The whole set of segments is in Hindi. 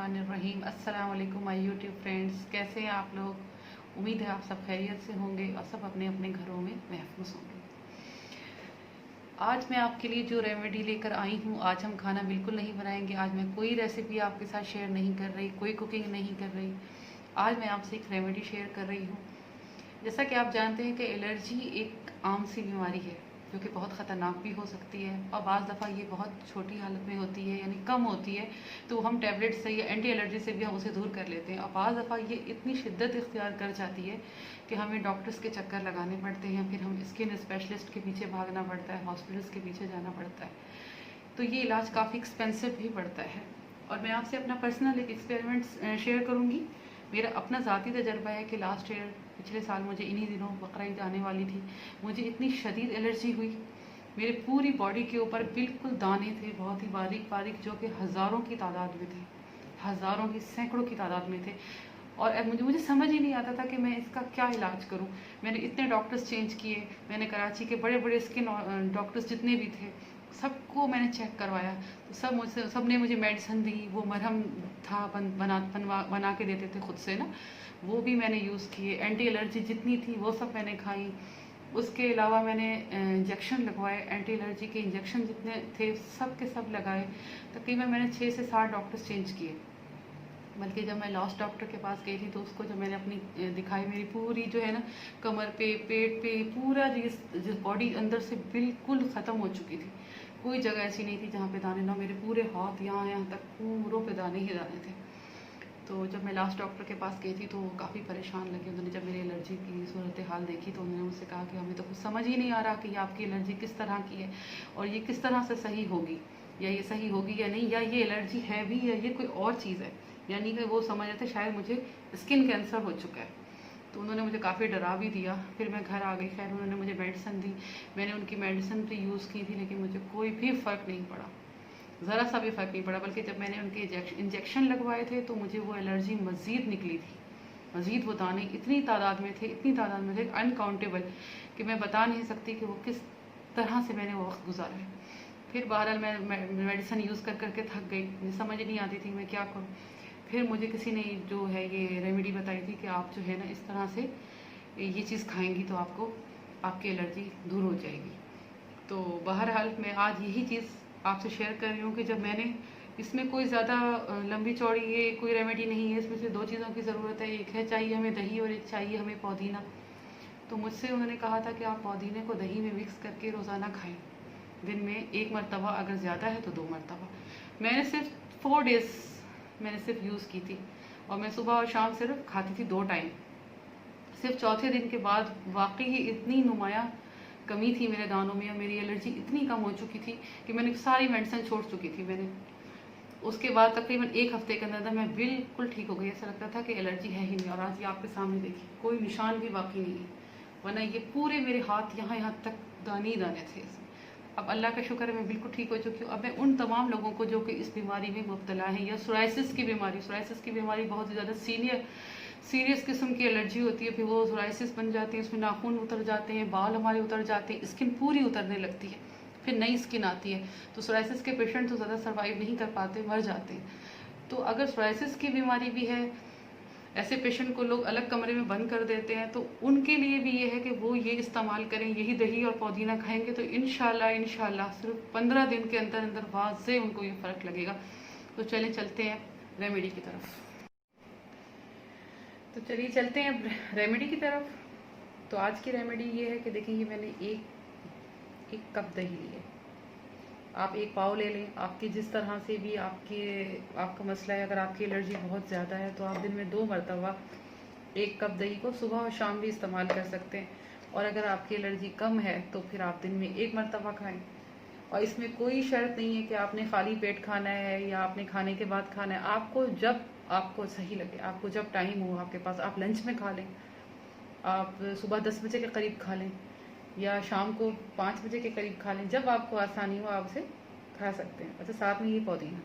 बिस्मिल्लाहिर्रहमानिर्रहीम। अस्सलाम वालेकुम माय यूट्यूब फ्रेंड्स, कैसे हैं आप लोग। उम्मीद है आप सब खैरियत से होंगे और सब अपने अपने घरों में महफूज होंगे। आज मैं आपके लिए जो रेमेडी लेकर आई हूँ, आज हम खाना बिल्कुल नहीं बनाएंगे। आज मैं कोई रेसिपी आपके साथ शेयर नहीं कर रही, कोई कुकिंग नहीं कर रही। आज मैं आपसे एक रेमेडी शेयर कर रही हूँ। जैसा कि आप जानते हैं कि एलर्जी एक आम सी बीमारी है जो कि बहुत ख़तरनाक भी हो सकती है और बाज़ दफ़ा ये बहुत छोटी हालत में होती है, यानी कम होती है, तो हम टैबलेट से या एंटी एलर्जी से भी हम उसे दूर कर लेते हैं। और बाज़ दफ़ा ये इतनी शिद्दत इख्तियार कर जाती है कि हमें डॉक्टर्स के चक्कर लगाने पड़ते हैं, फिर हम स्किन स्पेशलिस्ट के पीछे भागना पड़ता है, हॉस्पिटल्स के पीछे जाना पड़ता है। तो ये इलाज काफ़ी एक्सपेंसिव भी पड़ता है। और मैं आपसे अपना पर्सनल एक एक्सपेरिमेंट शेयर करूँगी। मेरा अपना ज़ाती तजर्बा है कि लास्ट ईयर पिछले साल मुझे इन्हीं दिनों बकरीद आने वाली थी, मुझे इतनी शदीद एलर्जी हुई। मेरे पूरी बॉडी के ऊपर बिल्कुल दाने थे, बहुत ही बारीक बारीक, जो कि हज़ारों की तादाद में थे, हज़ारों की सैकड़ों की तादाद में थे। और अब मुझे समझ ही नहीं आता था कि मैं इसका क्या इलाज करूं। मैंने इतने डॉक्टर्स चेंज किए, मैंने कराची के बड़े बड़े स्किन डॉक्टर्स जितने भी थे सबको मैंने चेक करवाया, तो सब ने मुझे मेडिसिन दी। वो मरहम था बना के देते थे खुद से ना, वो भी मैंने यूज़ किए। एंटी एलर्जी जितनी थी वो सब मैंने खाई। उसके अलावा मैंने इंजेक्शन लगवाए, एंटी एलर्जी के इंजेक्शन जितने थे सब के सब लगाए। तकरीबन मैंने 6 से 7 डॉक्टर्स चेंज किए। बल्कि जब मैं लास्ट डॉक्टर के पास गई थी तो उसको जब मैंने अपनी दिखाई, मेरी पूरी जो है ना कमर पे, पेट पे, पूरा जिस बॉडी अंदर से बिल्कुल ख़त्म हो चुकी थी। कोई जगह ऐसी नहीं थी जहाँ पे दाने ना, मेरे पूरे हाथ यहाँ तक पूरों पे दाने ही दाने थे। तो जब मैं लास्ट डॉक्टर के पास गई थी तो वो काफ़ी परेशान लगे। उन्होंने जब मेरी एलर्जी की सूरत हाल देखी तो उन्होंने मुझसे कहा कि हमें तो कुछ समझ ही नहीं आ रहा कि ये आपकी एलर्जी किस तरह की है और ये किस तरह से सही होगी, या ये सही होगी या नहीं, या ये एलर्जी है भी या ये कोई और चीज़ है। यानी कि वो समझ रहे थे शायद मुझे स्किन कैंसर हो चुका है। तो उन्होंने मुझे काफ़ी डरा भी दिया। फिर मैं घर आ गई, खैर उन्होंने मुझे मेडिसिन दी, मैंने उनकी मेडिसिन भी यूज़ की थी, लेकिन मुझे कोई भी फ़र्क नहीं पड़ा, ज़रा सा भी फ़र्क नहीं पड़ा। बल्कि जब मैंने उनके इंजेक्शन लगवाए थे तो मुझे वो एलर्जी मज़ीद निकली थी, मज़ीद वो दाने इतनी तादाद में थे, इतनी तादाद में थे, अनकाउंटेबल, कि मैं बता नहीं सकती कि वो किस तरह से मैंने वो वक्त गुजारा है। फिर बहरहाल मैं मेडिसिन यूज़ कर करके थक गई, मुझे समझ नहीं आती थी मैं क्या करूँ। फिर मुझे किसी ने जो है ये रेमेडी बताई थी कि आप जो है ना इस तरह से ये चीज़ खाएंगी तो आपकी एलर्जी दूर हो जाएगी। तो बहरहाल मैं आज यही चीज़ आपसे शेयर कर रही हूँ कि जब मैंने इसमें कोई ज़्यादा लंबी चौड़ी ये कोई रेमेडी नहीं है, इसमें से 2 चीज़ों की ज़रूरत है। एक है चाहिए हमें दही और एक चाहिए हमें पुदीना। तो मुझसे उन्होंने कहा था कि आप पुदीने को दही में मिक्स करके रोज़ाना खाएं, दिन में 1 मरतबा, अगर ज़्यादा है तो 2 मरतबा। मैंने सिर्फ 4 डेज़ मैंने सिर्फ यूज़ की थी और मैं सुबह और शाम सिर्फ खाती थी 2 टाइम। सिर्फ चौथे दिन के बाद वाकई इतनी नुमाया कमी थी मेरे दानों में और मेरी एलर्जी इतनी कम हो चुकी थी कि मैंने सारी मेडिसिन छोड़ चुकी थी। मैंने उसके बाद तकरीबन 1 हफ्ते के अंदर मैं बिल्कुल ठीक हो गई। ऐसा लगता था कि एलर्जी है ही नहीं। और आज ये आपके सामने देखिए, कोई निशान भी बाकी नहीं है, वरना ये पूरे मेरे हाथ यहाँ तक दाने ही दाने थे इसमें। अब अल्लाह का शुक्र है मैं बिल्कुल ठीक हो चुकी हूँ। अब मैं उन तमाम लोगों को जो कि इस बीमारी में मुब्तला हैं, या सोराइसिस की बीमारी बहुत ज़्यादा सीरियस किस्म की एलर्जी होती है, फिर वो सोराइसिस बन जाती है, उसमें नाखून उतर जाते हैं, बाल हमारे उतर जाते हैं, स्किन पूरी उतरने लगती है, फिर नई स्किन आती है। तो सोराइसिस के पेशेंट तो ज़्यादा सर्वाइव नहीं कर पाते, मर जाते हैं। तो अगर सोराइसिस की बीमारी भी है, ऐसे पेशेंट को लोग अलग कमरे में बंद कर देते हैं, तो उनके लिए भी ये है कि वो ये इस्तेमाल करें, यही दही और पुदीना खाएंगे तो इंशाल्लाह सिर्फ 15 दिन के अंदर अंदर वाज़े उनको ये फ़र्क लगेगा। तो चलते हैं रेमेडी की तरफ। तो चलिए चलते हैं रेमेडी की तरफ। तो आज की रेमेडी ये है कि देखिए, ये मैंने एक कप दही ली है। आप 1 पाव ले लें, आपकी जिस तरह से भी आपका मसला है। अगर आपकी एलर्जी बहुत ज़्यादा है तो आप दिन में 2 मरतबा 1 कप दही को सुबह और शाम भी इस्तेमाल कर सकते हैं। और अगर आपकी एलर्जी कम है तो फिर आप दिन में 1 मरतबा खाएं। और इसमें कोई शर्त नहीं है कि आपने खाली पेट खाना है या आपने खाने के बाद खाना है। आपको जब आपको सही लगे, आपको जब टाइम हो आपके पास, आप लंच में खा लें, आप सुबह 10 बजे के करीब खा लें, या शाम को 5 बजे के करीब खा लें, जब आपको आसानी हो आप उसे खा सकते हैं। अच्छा, साथ में ये पुदीना।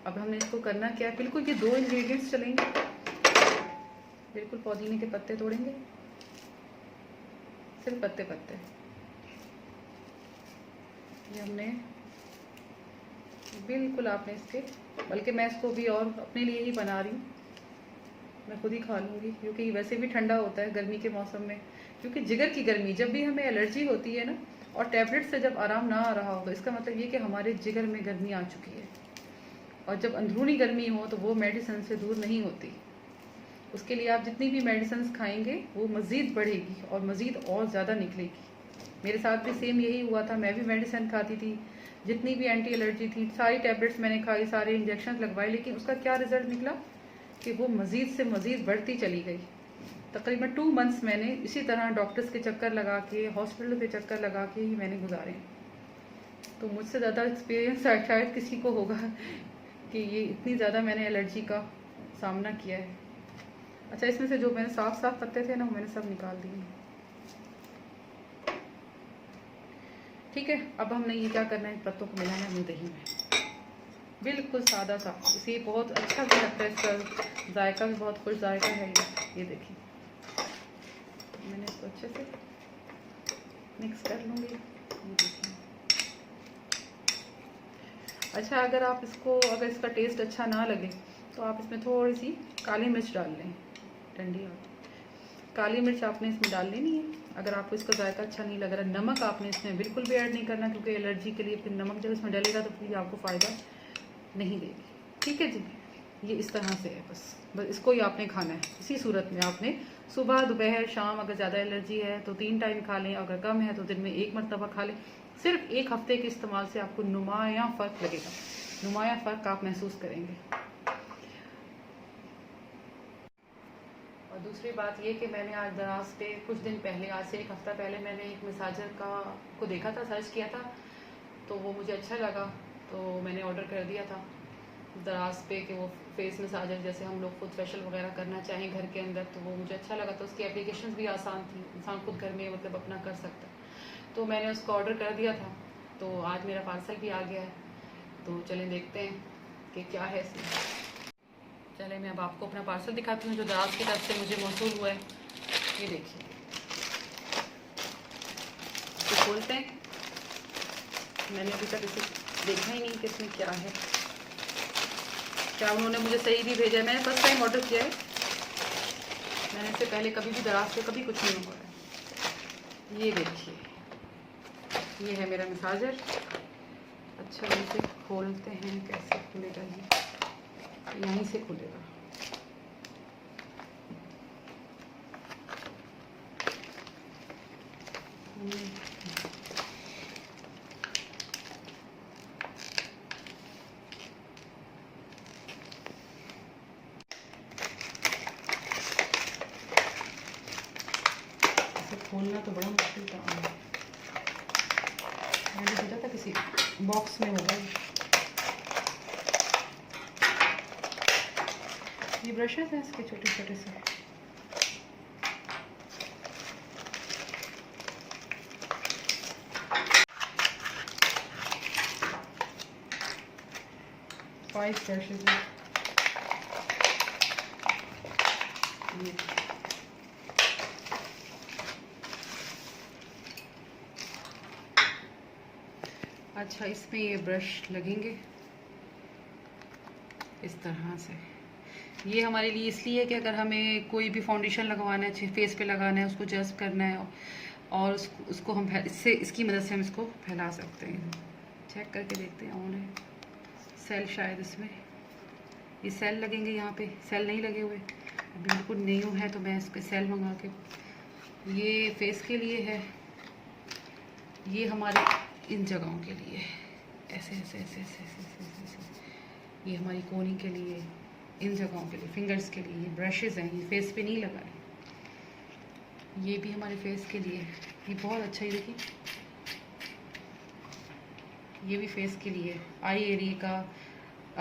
अब हमने इसको करना क्या है, बिल्कुल ये 2 इंग्रेडिएंट्स चलेंगे। बिल्कुल पुदीने के पत्ते तोड़ेंगे, सिर्फ पत्ते। ये हमने बिल्कुल आपने इसके, बल्कि मैं इसको भी और अपने लिए ही बना रही हूँ, मैं खुद ही खा लूँगी, क्योंकि वैसे भी ठंडा होता है गर्मी के मौसम में। क्योंकि जिगर की गर्मी, जब भी हमें एलर्जी होती है ना, और टैबलेट से जब आराम ना आ रहा होगा, इसका मतलब ये कि हमारे जिगर में गर्मी आ चुकी है। और जब अंदरूनी गर्मी हो तो वो मेडिसिन से दूर नहीं होती। उसके लिए आप जितनी भी मेडिसिन खाएंगे वो मज़ीद बढ़ेगी और मज़ीद और ज़्यादा निकलेगी। मेरे साथ भी सेम यही हुआ था, मैं भी मेडिसिन खाती थी, जितनी भी एंटी एलर्जी थी सारी टैबलेट्स मैंने खाई, सारे इंजेक्शन लगवाए, लेकिन उसका क्या रिजल्ट निकला कि वो मज़ीद से मज़ीद बढ़ती चली गई। तकरीबन 2 मंथ्स मैंने इसी तरह डॉक्टर्स के चक्कर लगा के, हॉस्पिटल के चक्कर लगा के ही मैंने गुजारे। तो मुझसे ज़्यादा एक्सपीरियंस शायद किसी को होगा कि ये इतनी ज़्यादा मैंने एलर्जी का सामना किया है। अच्छा, इसमें से जो मैंने साफ पत्ते थे ना, वो मैंने सब निकाल दिए। ठीक है, अब हमने ये क्या करना है, पत्तों को मिलाना है दही में, बिल्कुल सादा सा। इसे बहुत अच्छा भी लगता है, इसका जायका भी बहुत खुश जायका है। ये देखिए, मैंने इसको अच्छे से मिक्स कर लूँगी। ये देखिए। अच्छा, अगर इसका टेस्ट अच्छा ना लगे तो आप इसमें थोड़ी सी काली मिर्च डाल लें, ठंडी काली मिर्च आपने इसमें डाल लेनी है। अगर आपको इसका जायका अच्छा नहीं लग रहा, नमक आपने इसमें बिल्कुल भी ऐड नहीं करना, क्योंकि एलर्जी के लिए फिर नमक जब इसमें डलेगा तो फिर आपको फ़ायदा नहीं देगी। ठीक है जी, ये इस तरह से है। बस इसको ही आपने खाना है। इसी सूरत में आपने सुबह, दोपहर, शाम, अगर ज़्यादा एलर्जी है तो 3 टाइम खा लें, अगर कम है तो दिन में 1 मरतबा खा लें। सिर्फ 1 हफ्ते के इस्तेमाल से आपको नुमायाँ फ़र्क लगेगा, नुमायाँ फ़र्क आप महसूस करेंगे। और दूसरी बात ये कि मैंने आज दराज पे कुछ दिन पहले, आज से 1 हफ्ता पहले, मैंने एक मसाजर को देखा था, सर्च किया था, तो वो मुझे अच्छा लगा, तो मैंने ऑर्डर कर दिया था दराज पे कि वो फेस मसाजर, जैसे हम लोग खुद फेशियल वगैरह करना चाहें घर के अंदर, तो वो मुझे अच्छा लगा। तो उसकी एप्लीकेशन भी आसान थी, इंसान खुद घर में मतलब अपना कर सकता। तो मैंने उसको ऑर्डर कर दिया था, तो आज मेरा पार्सल भी आ गया है। तो चलें देखते हैं कि क्या है इसमें। चले, मैं अब आपको अपना पार्सल दिखाती हूँ जो दराज की तरफ से मुझे मौसूल हुआ है। ये देखिए, इसको खोलते हैं। मैंने अभी तक इसे देखा ही नहीं कि इसमें क्या है, क्या उन्होंने मुझे सही भी भेजा है। मैंने फर्स्ट टाइम ऑर्डर किया है, मैंने इससे पहले कभी भी दराज पे कभी कुछ नहीं हुआ है। ये देखिए, ये है मेरा मसाजर। अच्छा, इसे खोलते हैं, कैसे खुलेगा ये, यहीं से खुलेगा। खोलना तो बड़ा मुश्किल काम है, मैंने सोचा था किसी बॉक्स में होगा। ये ब्रशेस हैं इसके छोटे छोटे से, फाइव ब्रशेस हैं ये। अच्छा, इसमें ये ब्रश लगेंगे इस तरह से। ये हमारे लिए इसलिए है कि अगर हमें कोई भी फाउंडेशन लगवाना है, फेस पे लगाना है, उसको जस्ट करना है, और उसको हम इसकी मदद से हम इसको फैला सकते हैं। चेक करके देखते हैं, ऑन है। सेल शायद इसमें ये सेल लगेंगे, यहाँ पे सेल नहीं लगे हुए, बिल्कुल न्यू है, तो मैं इसके सेल मंगा के, ये फेस के लिए है, ये हमारे इन जगहों के लिए, ऐसे ऐसे ऐसे ऐसे ऐसे ऐसे ऐसे, ये हमारी कोनी के लिए, इन जगहों के लिए, फिंगर्स के लिए। ये ब्रशेज़ हैं, ये फेस पे नहीं लगाए, ये भी हमारे फेस के लिए। ये बहुत अच्छा है, देखिए, ये भी फेस के लिए। आई एरिया का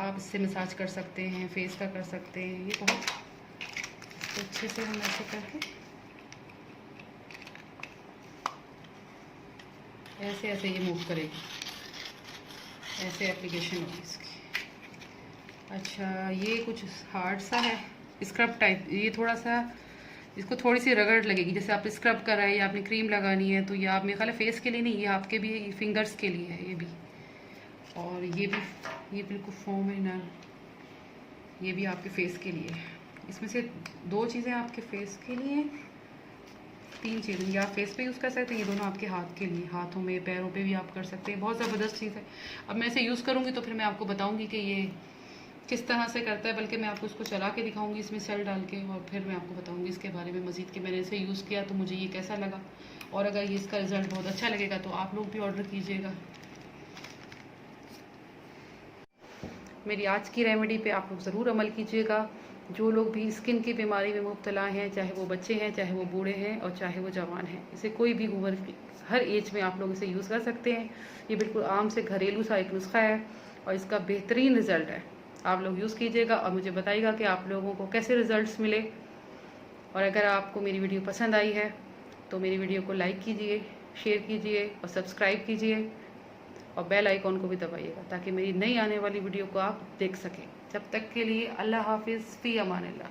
आप इससे मसाज कर सकते हैं, फेस का कर सकते हैं। ये बहुत अच्छे से हम ऐसे करके ऐसे ऐसे ये मूव करेगी, ऐसे एप्लीकेशन होगी इसकी। अच्छा, ये कुछ हार्ड सा है, स्क्रब टाइप। ये थोड़ा सा, इसको थोड़ी सी रगड़ लगेगी, जैसे आप स्क्रब कर रहे हैं या आपने क्रीम लगानी है, तो ये आप, मेरे ख्याल है फेस के लिए नहीं, ये आपके भी फिंगर्स के लिए है। ये भी और ये बिल्कुल फोम है, ये भी आपके फेस के लिए। इसमें से 2 चीज़ें आपके फेस के लिए, 3 चीज़ें, या फेस पे यूज़ कर सकते हैं, ये दोनों आपके हाथ के लिए, हाथों में पैरों पे भी आप कर सकते हैं। बहुत ज़बरदस्त चीज़ है। अब मैं इसे यूज़ करूँगी तो फिर मैं आपको बताऊँगी कि ये किस तरह से करता है, बल्कि मैं आपको इसको चला के दिखाऊंगी इसमें सेल डाल के, और फिर मैं आपको बताऊंगी इसके बारे में मज़ीद कि मैंने इसे यूज़ किया तो मुझे ये कैसा लगा, और अगर ये इसका रिज़ल्ट बहुत अच्छा लगेगा तो आप लोग भी ऑर्डर कीजिएगा। मेरी आज की रेमेडी पे आप लोग ज़रूर अमल कीजिएगा। जो लोग भी स्किन की बीमारी में मुब्तला हैं, चाहे वो बच्चे हैं, चाहे वो बूढ़े हैं, और चाहे वो जवान हैं, इसे कोई भी उम्र, हर एज में आप लोग इसे यूज़ कर सकते हैं। ये बिल्कुल आम से घरेलू सा एक नुस्खा है और इसका बेहतरीन रिज़ल्ट है। आप लोग यूज़ कीजिएगा और मुझे बताइएगा कि आप लोगों को कैसे रिज़ल्ट्स मिले। और अगर आपको मेरी वीडियो पसंद आई है तो मेरी वीडियो को लाइक कीजिए, शेयर कीजिए और सब्सक्राइब कीजिए, और बेल आइकॉन को भी दबाइएगा ताकि मेरी नई आने वाली वीडियो को आप देख सकें। जब तक के लिए अल्लाह हाफिज़, फ़ी अमानिल्लाह।